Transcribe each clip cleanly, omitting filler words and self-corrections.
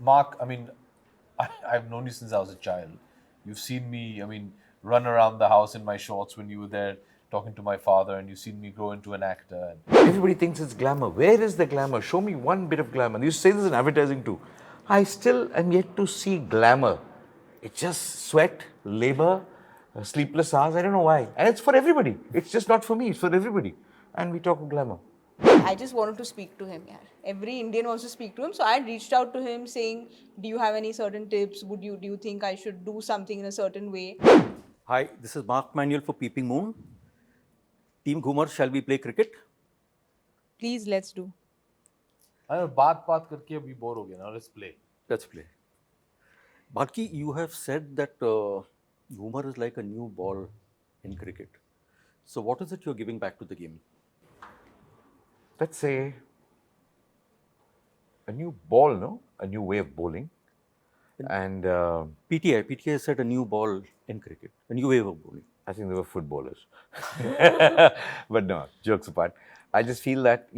Mark, I mean, I've known you since I was a child. You've seen me, I mean, run around the house in my shorts when you were there talking to my father, and you've seen me grow into an actor. Everybody thinks it's glamour. Where is the glamour? Show me one bit of glamour. You say this in advertising too. I still am yet to see glamour. It's just sweat, labor, sleepless hours. I don't know why. And it's for everybody. It's just not for me. It's for everybody. And we talk of glamour. I just wanted to speak to him. Yeah. Every Indian wants to speak to him. So I had reached out to him saying, do you have any certain tips? Do you think I should do something in a certain way? Hi, this is Mark Manuel for Peeping Moon. Team Ghoomer, shall we play cricket? Please, let's do. I know, baat karke abhi bore ho gaya. Now let's play. Let's play. Balki, you have said that Ghoomer is like a new ball in cricket. So what is it you're giving back to the game? Let's say a new ball, no? A new way of bowling. And PTI said a new ball in cricket, a new way of bowling. I think they were footballers. But no, jokes apart. I just feel that,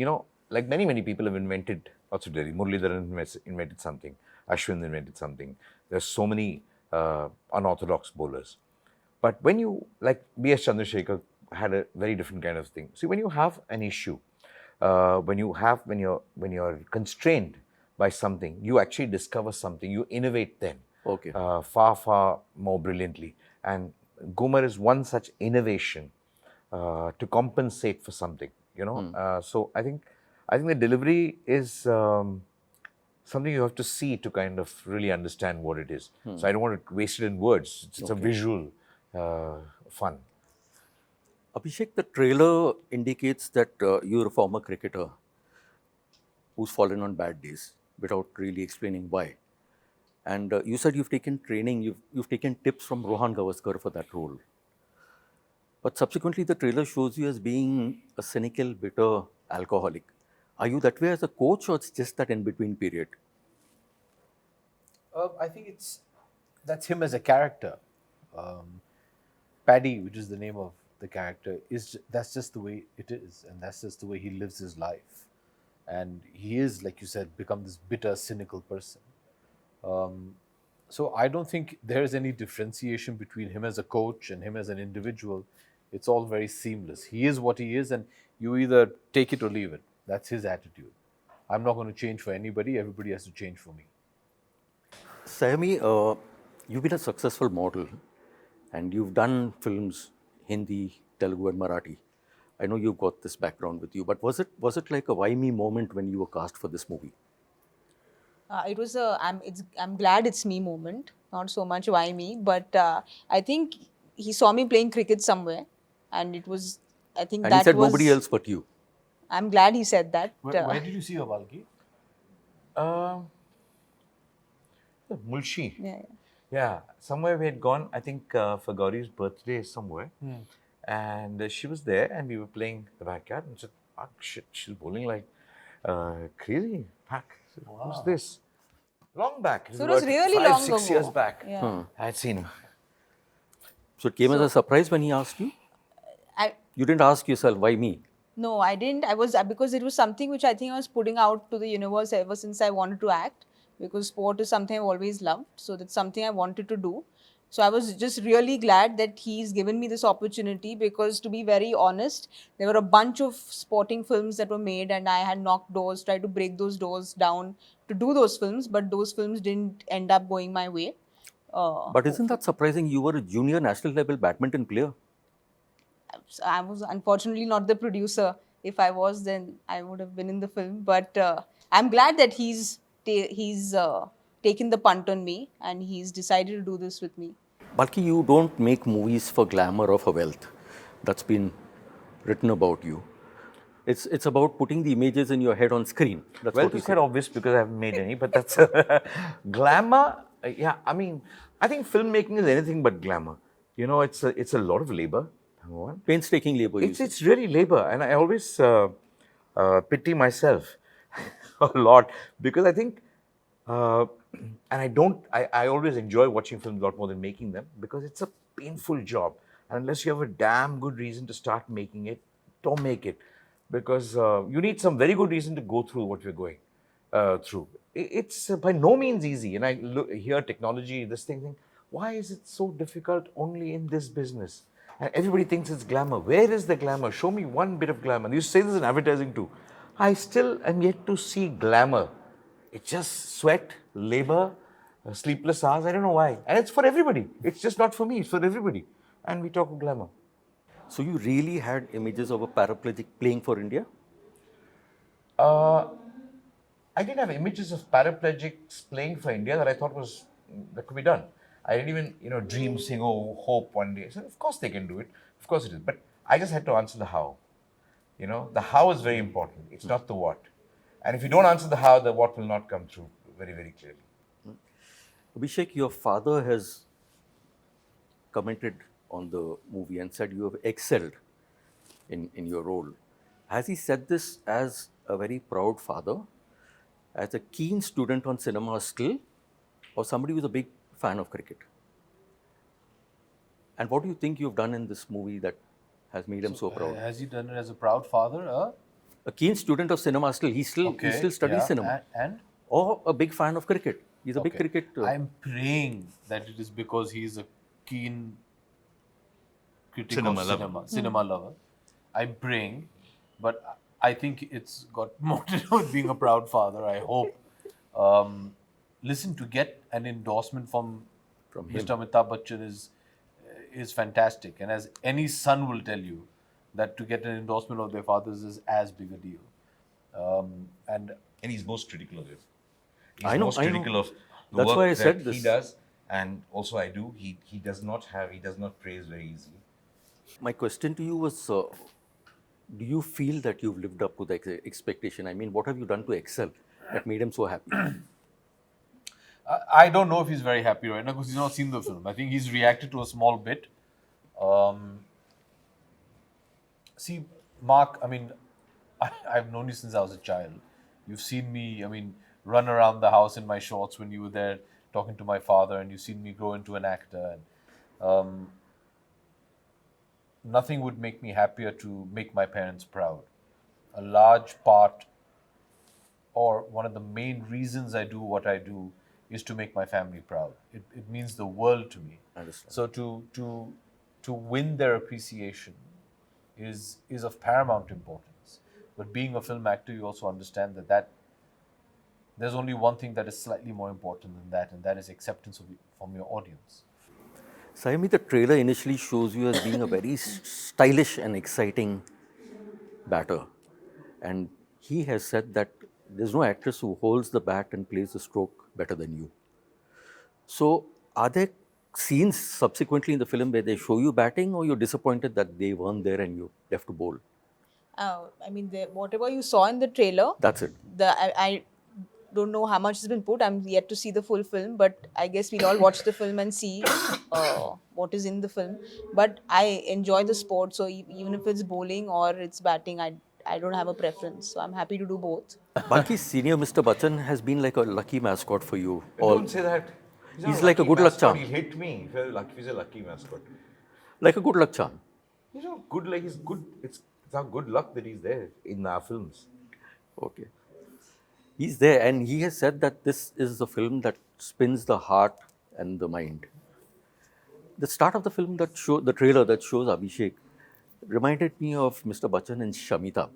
like many people have invented, also Muralidharan invented something, Ashwin invented something. There's so many unorthodox bowlers. But when you, like B.S. Chandrasekhar had a very different kind of thing. See, when you have an issue, when you're constrained by something, you actually discover something, you innovate then. Okay. Far more brilliantly. And Ghoomer is one such innovation to compensate for something, So I think the delivery is something you have to see to kind of really understand what it is. So I don't want to waste it in words. It's a visual fun. Abhishek, the trailer indicates that you're a former cricketer who's fallen on bad days without really explaining why. And you said you've taken training, you've taken tips from Rohan Gavaskar for that role. But subsequently, the trailer shows you as being a cynical, bitter alcoholic. Are you that way as a coach, or it's just that in-between period? I think that's him as a character. Paddy, which is the name of the character, that's just the way it is, and that's just the way he lives his life. And he is, like you said, become this bitter, cynical person. So I don't think there is any differentiation between him as a coach and him as an individual. It's all very seamless. He is what he is, and you either take it or leave it. That's his attitude. I'm not going to change for anybody. Everybody has to change for me. Saiyami, you've been a successful model, and you've done films, Hindi, Telugu and Marathi. I know you've got this background with you, but was it like a why me moment when you were cast for this movie? It was I'm glad it's me moment, not so much why me, but I think he saw me playing cricket somewhere, and it was, I think and that he said was, nobody else but you. I'm glad he said that. Where did you see R.Balki? Mulshi. Yeah. Yeah, somewhere we had gone, I think for Gauri's birthday somewhere. And she was there and we were playing the backyard and said, oh, shit, she's bowling like crazy. Pack. Wow. Who's this? Long back. So it was really 5-6 years ago. back. Yeah. I had seen her. So it came as a surprise when he asked you? You didn't ask yourself, why me? No, I didn't. Because it was something which I think I was putting out to the universe ever since I wanted to act, because sport is something I've always loved. So that's something I wanted to do. So I was just really glad that he's given me this opportunity, because to be very honest, there were a bunch of sporting films that were made and I had knocked doors, tried to break those doors down to do those films, but those films didn't end up going my way. But isn't that surprising? You were a junior national level badminton player. I was unfortunately not the producer. If I was, then I would have been in the film. But I'm glad that he's taken the punt on me and he's decided to do this with me. Balki, you don't make movies for glamour or for wealth. That's been written about you. It's about putting the images in your head on screen. That's Well, what you it's said. quite obvious because I haven't made any, but that's glamour. Yeah, I mean, I think filmmaking is anything but glamour. It's a lot of labor. Number one. Painstaking labor. It's really labor, and I always pity myself a lot because I think, and I always enjoy watching films a lot more than making them because it's a painful job. And unless you have a damn good reason to start making it, don't make it because you need some very good reason to go through what you're going through. it's by no means easy. And I hear technology, this thing, why is it so difficult only in this business? And everybody thinks it's glamour. Where is the glamour? Show me one bit of glamour. You say this in advertising too. I still am yet to see glamour. It's just sweat, labor, sleepless hours. I don't know why. And it's for everybody. It's just not for me. It's for everybody. And we talk of glamour. So you really had images of a paraplegic playing for India? Uh, I didn't have images of paraplegics playing for India that I thought that could be done. I didn't even dream saying, oh, hope one day. So of course they can do it. Of course it is. But I just had to answer the how. The how is very important. It's not the what. And if you don't answer the how, the what will not come through very, very clearly. Abhishek, your father has commented on the movie and said you have excelled in your role. Has he said this as a very proud father, as a keen student on cinema skill, or somebody who's a big fan of cricket? And what do you think you've done in this movie that has made him so proud? Has he done it as a proud father? A keen student of cinema still. He still studies cinema. And? Or a big fan of cricket. He's a big cricket. I'm praying that it is because he's a keen critic of cinema lover. I'm praying, but I think it's got more to do with being a proud father. I hope. Listen, to get an endorsement from him. Mr. Amitabh Bachchan is fantastic, and as any son will tell you, that to get an endorsement of their fathers is as big a deal. And he's most critical of it. He's most critical of the That's work why I that said this. he does, and also I do. He does not praise very easily. My question to you was, do you feel that you've lived up to the expectation? I mean, what have you done to excel that made him so happy? I don't know if he's very happy right now because he's not seen the film. I think he's reacted to a small bit. See, Mark, I mean, I've known you since I was a child. You've seen me, run around the house in my shorts when you were there talking to my father, and you've seen me grow into an actor. And nothing would make me happier to make my parents proud. A large part, or one of the main reasons I do what I do, is to make my family proud. It means the world to me. I understand. So to win their appreciation is of paramount importance. But being a film actor, you also understand that there's only one thing that is slightly more important than that, and that is acceptance from your audience. Saiyami, the trailer initially shows you as being a very stylish and exciting batter. And he has said that there's no actress who holds the bat and plays the stroke better than you. So, are there scenes subsequently in the film where they show you batting, or you're disappointed that they weren't there and you left to bowl? Whatever you saw in the trailer, That's it. I don't know how much has been put. I'm yet to see the full film, but I guess we'll all watch the film and see what is in the film. But I enjoy the sport, so even if it's bowling or it's batting, I don't have a preference. So I'm happy to do both. Balki, senior Mr. Bachchan has been like a lucky mascot for you. Don't say that. He's like a good luck charm. He'll hit me. He's a lucky mascot. Like a good luck charm. He's not good. Like he's good. It's our good luck that he's there in our films. Okay. He's there, and he has said that this is a film that spins the heart and the mind. The start of the film the trailer that shows Abhishek reminded me of Mr. Bachchan and Shamita.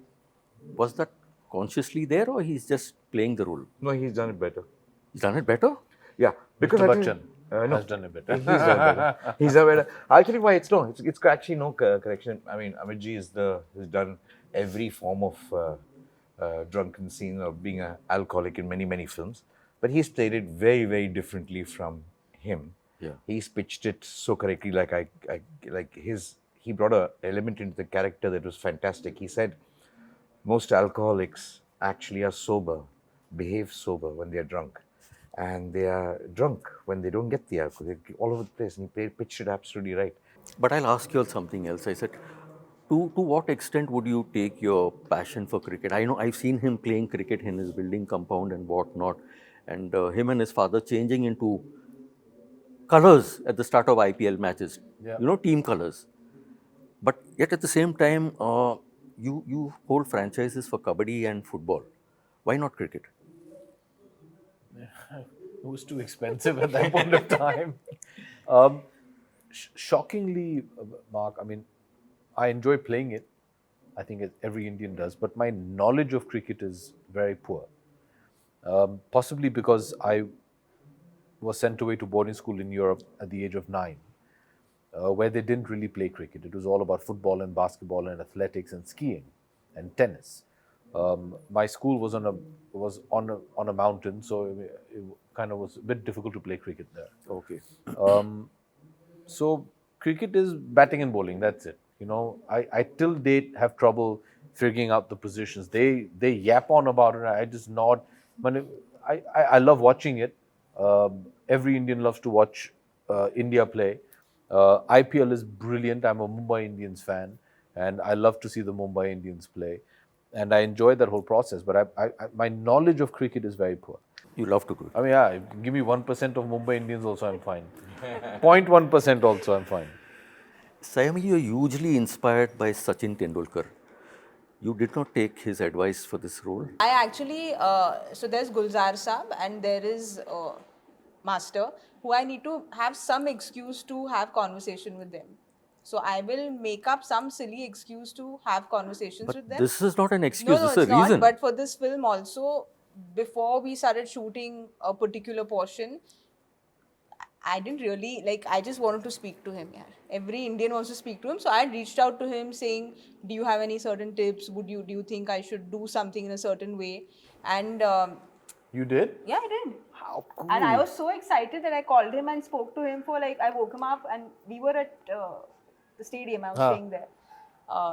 Was that consciously there, or he's just playing the role? No, he's done it better. He's done it better? Yeah, because Mr. I think, Bachchan has done it better. He's done better. He's done better. I'll tell you why it's no. It's actually no correction. I mean, Amitji has done every form of drunken scene of being an alcoholic in many films, but he's played it very, very differently from him. Yeah. He's pitched it so correctly. He brought an element into the character that was fantastic. He said most alcoholics actually are sober, behave sober when they are drunk, and they are drunk when they don't get the alcohol. They're all over the place, and he pitched it absolutely right. But I'll ask you all something else. I said, to what extent would you take your passion for cricket? I know I've seen him playing cricket in his building compound and whatnot, and him and his father changing into colors at the start of IPL matches, team colors. But yet at the same time, you hold franchises for kabaddi and football. Why not cricket? It was too expensive at that point of time. Um, Shockingly, Mark, I mean, I enjoy playing it. I think every Indian does, but my knowledge of cricket is very poor. Possibly because I was sent away to boarding school in Europe at the age of 9, where they didn't really play cricket. It was all about football and basketball and athletics and skiing and tennis. My school was on a mountain, so it kind of was a bit difficult to play cricket there. Okay. So cricket is batting and bowling. That's it. You know, I till date have trouble figuring out the positions. They yap on about it. I just nod. But I love watching it. Every Indian loves to watch India play. IPL is brilliant. I'm a Mumbai Indians fan, and I love to see the Mumbai Indians play, and I enjoy that whole process. But my knowledge of cricket is very poor. You love to do it. I mean, yeah, give me 1% of Mumbai Indians also, I'm fine. 0.1% also, I'm fine. Saiyami, you are hugely inspired by Sachin Tendulkar. You did not take his advice for this role. I actually, so there's Gulzar Saab and there is Master, who I need to have some excuse to have conversation with them. So I will make up some silly excuse to have conversations But with them. this is not an excuse, No, this it's is a reason. not. But for this film also, before we started shooting a particular portion, I didn't really, like, I just wanted to speak to him. Yeah. Every Indian wants to speak to him. So I reached out to him saying, do you have any certain tips? Do you think I should do something in a certain way? And You did? yeah, I did. How cool. And I was so excited that I called him and spoke to him for like, I woke him up and we were at the stadium. I was staying there.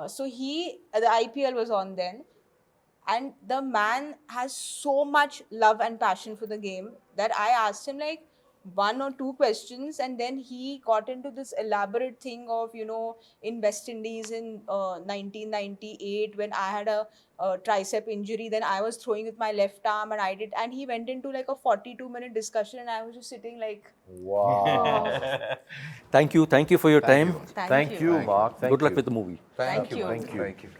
So the IPL was on then. And the man has so much love and passion for the game that I asked him like 1 or 2 questions, and then he got into this elaborate thing of, you know, in West Indies in 1998 when I had a tricep injury, then I was throwing with my left arm and he went into like a 42-minute discussion and I was just sitting like, Wow. Thank you for your time. thank Thank you, Mark. Thank Good luck you. with the movie. Thank you. Thank you.